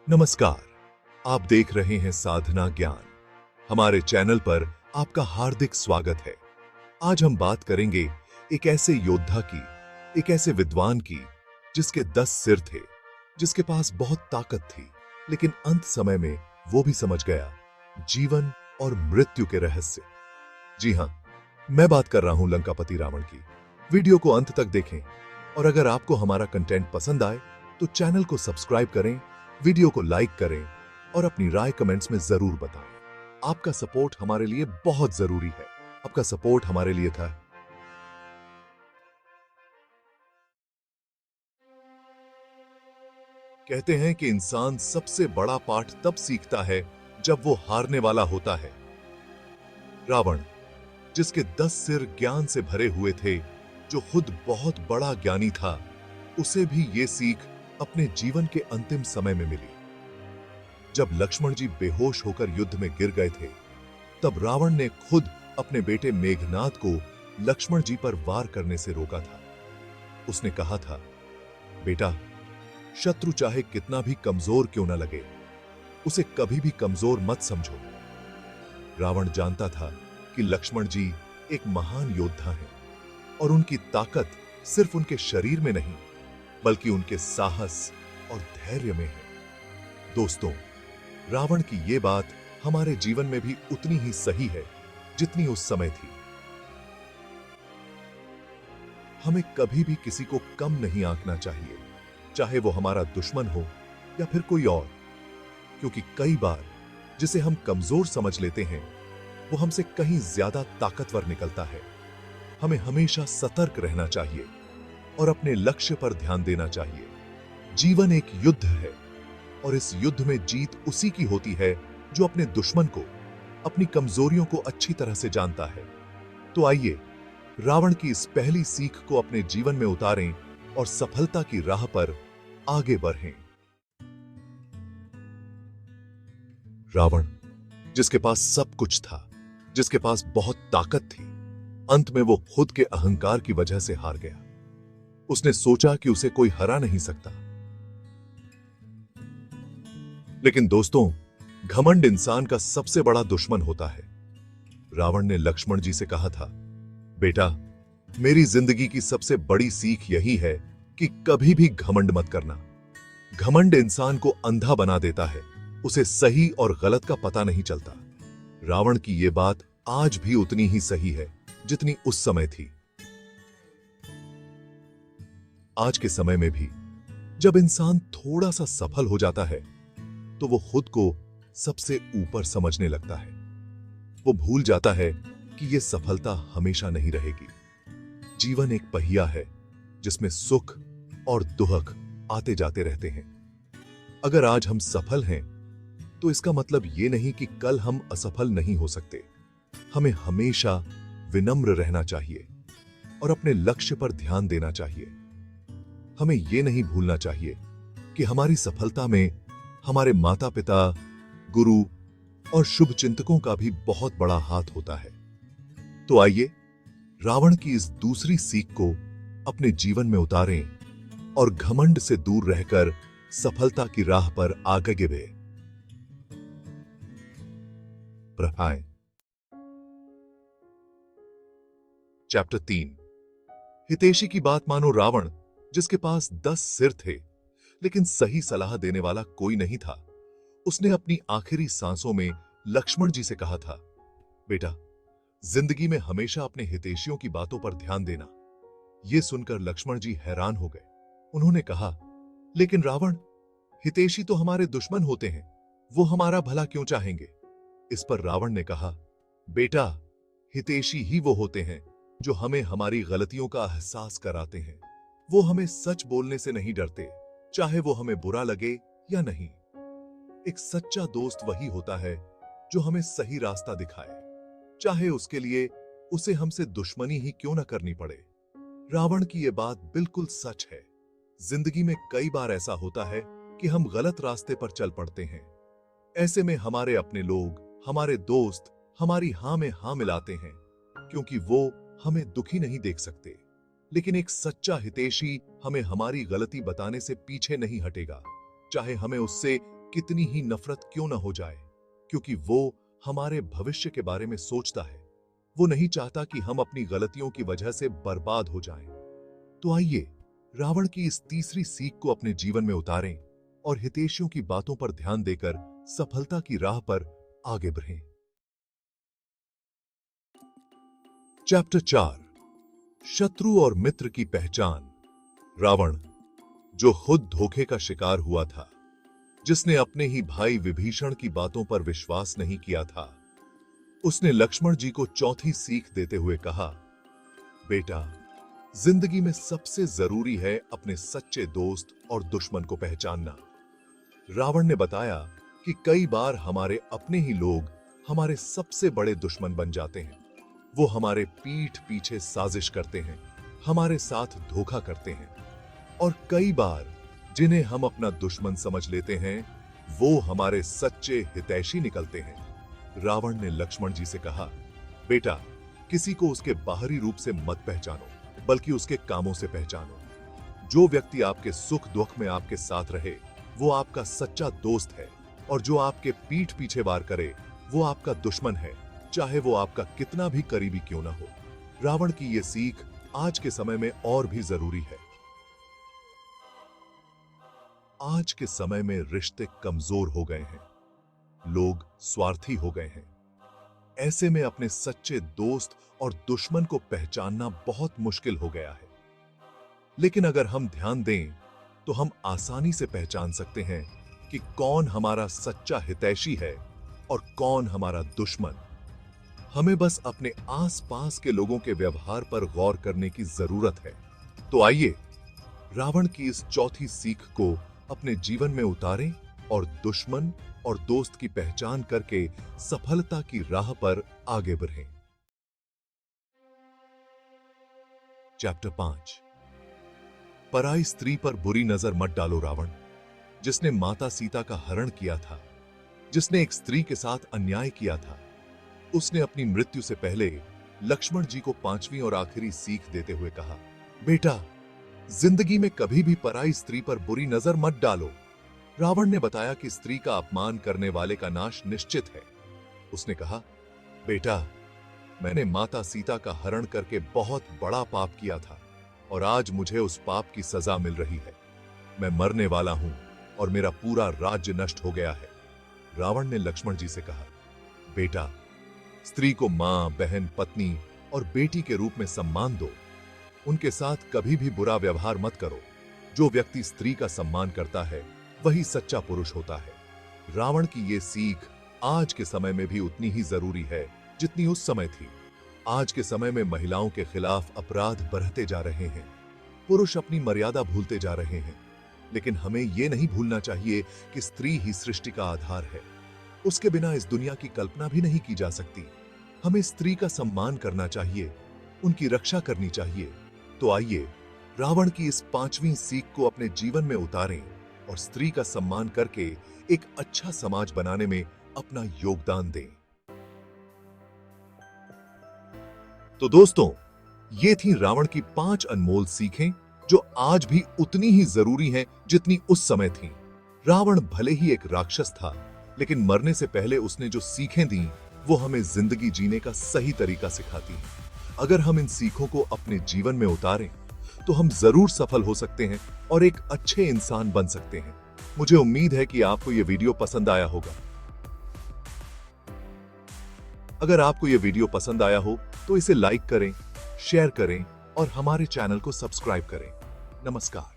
नमस्कार। आप देख रहे हैं साधना ज्ञान। हमारे चैनल पर आपका हार्दिक स्वागत है। आज हम बात करेंगे एक ऐसे योद्धा की, एक ऐसे विद्वान की जिसके 10 सिर थे, जिसके पास बहुत ताकत थी, लेकिन अंत समय में वो भी समझ गया जीवन और मृत्यु के रहस्य। जी हां, मैं बात कर रहा हूं लंकापति रावण की। वीडियो को अंत तक देखें और अगर आपको हमारा कंटेंट पसंद आए तो चैनल को सब्सक्राइब करें, वीडियो को लाइक करें और अपनी राय कमेंट्स में जरूर बताएं। आपका सपोर्ट हमारे लिए बहुत जरूरी है। आपका सपोर्ट हमारे लिए था। कहते हैं कि इंसान सबसे बड़ा पाठ तब सीखता है जब वो हारने वाला होता है। रावण, जिसके 10 सिर ज्ञान से भरे हुए थे, जो खुद बहुत बड़ा ज्ञानी था, उसे भी ये सीख अपने जीवन के अंतिम समय में मिली। जब लक्ष्मण जी बेहोश होकर युद्ध में गिर गए थे, तब रावण ने खुद अपने बेटे मेघनाद को लक्ष्मण जी पर वार करने से रोका था। उसने कहा था, बेटा, शत्रु चाहे कितना भी कमजोर क्यों न लगे, उसे कभी भी कमजोर मत समझो। रावण जानता था कि लक्ष्मण जी एक महान योद्धा हैं और उनकी ताकत सिर्फ उनके शरीर में नहीं, बल्कि उनके साहस और धैर्य में है। दोस्तों, रावण की ये बात हमारे जीवन में भी उतनी ही सही है जितनी उस समय थी। हमें कभी भी किसी को कम नहीं आंकना चाहिए, चाहे वो हमारा दुश्मन हो या फिर कोई और, क्योंकि कई बार जिसे हम कमजोर समझ लेते हैं, वो हमसे कहीं ज्यादा ताकतवर निकलता है। हमें हमेशा सतर्क रहना चाहिए और अपने लक्ष्य पर ध्यान देना चाहिए। जीवन एक युद्ध है और इस युद्ध में जीत उसी की होती है जो अपने दुश्मन को, अपनी कमजोरियों को अच्छी तरह से जानता है। तो आइए रावण की इस पहली सीख को अपने जीवन में उतारें और सफलता की राह पर आगे बढ़ें। रावण, जिसके पास सब कुछ था, जिसके पास बहुत ताकत थी, अंत में वो खुद के अहंकार की वजह से हार गया। उसने सोचा कि उसे कोई हरा नहीं सकता। लेकिन दोस्तों, घमंड इंसान का सबसे बड़ा दुश्मन होता है। रावण ने लक्ष्मण जी से कहा था, बेटा, मेरी जिंदगी की सबसे बड़ी सीख यही है कि कभी भी घमंड मत करना। घमंड इंसान को अंधा बना देता है, उसे सही और गलत का पता नहीं चलता। रावण की यह बात आज भी उतनी ही सही है जितनी उस समय थी। आज के समय में भी जब इंसान थोड़ा सा सफल हो जाता है, तो वो खुद को सबसे ऊपर समझने लगता है। वो भूल जाता है कि ये सफलता हमेशा नहीं रहेगी। जीवन एक पहिया है जिसमें सुख और दुख आते जाते रहते हैं। अगर आज हम सफल हैं, तो इसका मतलब ये नहीं कि कल हम असफल नहीं हो सकते। हमें हमेशा विनम्र रहना चाहिए और अपने लक्ष्य पर ध्यान देना चाहिए। हमें यह नहीं भूलना चाहिए कि हमारी सफलता में हमारे माता पिता, गुरु और शुभ चिंतकों का भी बहुत बड़ा हाथ होता है। तो आइए रावण की इस दूसरी सीख को अपने जीवन में उतारें और घमंड से दूर रहकर सफलता की राह पर आगे बढ़ें। चैप्टर 3। हितैषी की बात मानो रावण, जिसके पास 10 सिर थे, लेकिन सही सलाह देने वाला कोई नहीं था, उसने अपनी आखिरी सांसों में लक्ष्मण जी से कहा था, बेटा, जिंदगी में हमेशा अपने हितैषियों की बातों पर ध्यान देना। यह सुनकर लक्ष्मण जी हैरान हो गए। उन्होंने कहा, लेकिन रावण, हितैषी तो हमारे दुश्मन होते हैं, वो हमारा भला क्यों चाहेंगे? इस पर रावण ने कहा, बेटा, हितैषी ही वो होते हैं जो हमें हमारी गलतियों का एहसास कराते हैं। वो हमें सच बोलने से नहीं डरते, चाहे वो हमें बुरा लगे या नहीं। एक सच्चा दोस्त वही होता है जो हमें सही रास्ता दिखाए, चाहे उसके लिए उसे हमसे दुश्मनी ही क्यों न करनी पड़े। रावण की यह बात बिल्कुल सच है। जिंदगी में कई बार ऐसा होता है कि हम गलत रास्ते पर चल पड़ते हैं। ऐसे में हमारे अपने लोग, हमारे दोस्त हमारी हां में हां मिलाते हैं, क्योंकि वो हमें दुखी नहीं देख सकते। लेकिन एक सच्चा हितैषी हमें हमारी गलती बताने से पीछे नहीं हटेगा, चाहे हमें उससे कितनी ही नफरत क्यों न हो जाए, क्योंकि वो हमारे भविष्य के बारे में सोचता है। वो नहीं चाहता कि हम अपनी गलतियों की वजह से बर्बाद हो जाएं। तो आइए रावण की इस तीसरी सीख को अपने जीवन में उतारें और हितैषियों की बातों पर ध्यान देकर सफलता की राह पर आगे बढ़ें। चैप्टर 4, शत्रु और मित्र की पहचान। रावण, जो खुद धोखे का शिकार हुआ था, जिसने अपने ही भाई विभीषण की बातों पर विश्वास नहीं किया था, उसने लक्ष्मण जी को चौथी सीख देते हुए कहा, बेटा, जिंदगी में सबसे जरूरी है अपने सच्चे दोस्त और दुश्मन को पहचानना। रावण ने बताया कि कई बार हमारे अपने ही लोग हमारे सबसे बड़े दुश्मन बन जाते हैं। वो हमारे पीठ पीछे साजिश करते हैं, हमारे साथ धोखा करते हैं, और कई बार जिन्हें हम अपना दुश्मन समझ लेते हैं, वो हमारे सच्चे हितैषी निकलते हैं। रावण ने लक्ष्मण जी से कहा, बेटा, किसी को उसके बाहरी रूप से मत पहचानो, बल्कि उसके कामों से पहचानो। जो व्यक्ति आपके सुख दुख में आपके साथ रहे, वो आपका सच्चा दोस्त है, और जो आपके पीठ पीछे वार करे, वो आपका दुश्मन है, चाहे वो आपका कितना भी करीबी क्यों ना हो। रावण की ये सीख आज के समय में और भी जरूरी है। आज के समय में रिश्ते कमजोर हो गए हैं, लोग स्वार्थी हो गए हैं। ऐसे में अपने सच्चे दोस्त और दुश्मन को पहचानना बहुत मुश्किल हो गया है। लेकिन अगर हम ध्यान दें तो हम आसानी से पहचान सकते हैं कि कौन हमारा सच्चा हितैषी है और कौन हमारा दुश्मन। हमें बस अपने आसपास के लोगों के व्यवहार पर गौर करने की जरूरत है। तो आइए रावण की इस चौथी सीख को अपने जीवन में उतारें और दुश्मन और दोस्त की पहचान करके सफलता की राह पर आगे बढ़ें। चैप्टर 5, पराई स्त्री पर बुरी नजर मत डालो। रावण, जिसने माता सीता का हरण किया था, जिसने एक स्त्री के साथ अन्याय किया था, उसने अपनी मृत्यु से पहले लक्ष्मण जी को पांचवी और आखिरी सीख देते हुए कहा, बेटा, जिंदगी में कभी भी पराई स्त्री पर बुरी नजर मत डालो। रावण ने बताया कि स्त्री का अपमान करने वाले का नाश निश्चित है। उसने कहा, बेटा, मैंने माता सीता का हरण करके बहुत बड़ा पाप किया था, और आज मुझे उस पाप की सजा मिल रही है। मैं मरने वाला हूं और मेरा पूरा राज्य नष्ट हो गया है। रावण ने लक्ष्मण जी से कहा, बेटा, स्त्री को मां, बहन, पत्नी और बेटी के रूप में सम्मान दो। उनके साथ कभी भी बुरा व्यवहार मत करो। जो व्यक्ति स्त्री का सम्मान करता है, वही सच्चा पुरुष होता है। रावण की ये सीख आज के समय में भी उतनी ही जरूरी है जितनी उस समय थी। आज के समय में महिलाओं के खिलाफ अपराध बढ़ते जा रहे हैं, पुरुष अपनी मर्यादा भूलते जा रहे हैं। लेकिन हमें यह नहीं भूलना चाहिए कि स्त्री ही सृष्टि का आधार है। उसके बिना इस दुनिया की कल्पना भी नहीं की जा सकती। हमें स्त्री का सम्मान करना चाहिए, उनकी रक्षा करनी चाहिए। तो आइए रावण की इस पांचवी सीख को अपने जीवन में उतारें और स्त्री का सम्मान करके एक अच्छा समाज बनाने में अपना योगदान दें। तो दोस्तों, ये थी रावण की 5 अनमोल सीखें, जो आज भी उतनी ही जरूरी हैं जितनी उस समय थी। रावण भले ही एक राक्षस था, लेकिन मरने से पहले उसने जो सीखें दी, वो हमें जिंदगी जीने का सही तरीका सिखाती हैं। अगर हम इन सीखों को अपने जीवन में उतारें, तो हम जरूर सफल हो सकते हैं और एक अच्छे इंसान बन सकते हैं। मुझे उम्मीद है कि आपको यह वीडियो पसंद आया होगा। अगर आपको यह वीडियो पसंद आया हो तो इसे लाइक करें, शेयर करें और हमारे चैनल को सब्सक्राइब करें। नमस्कार।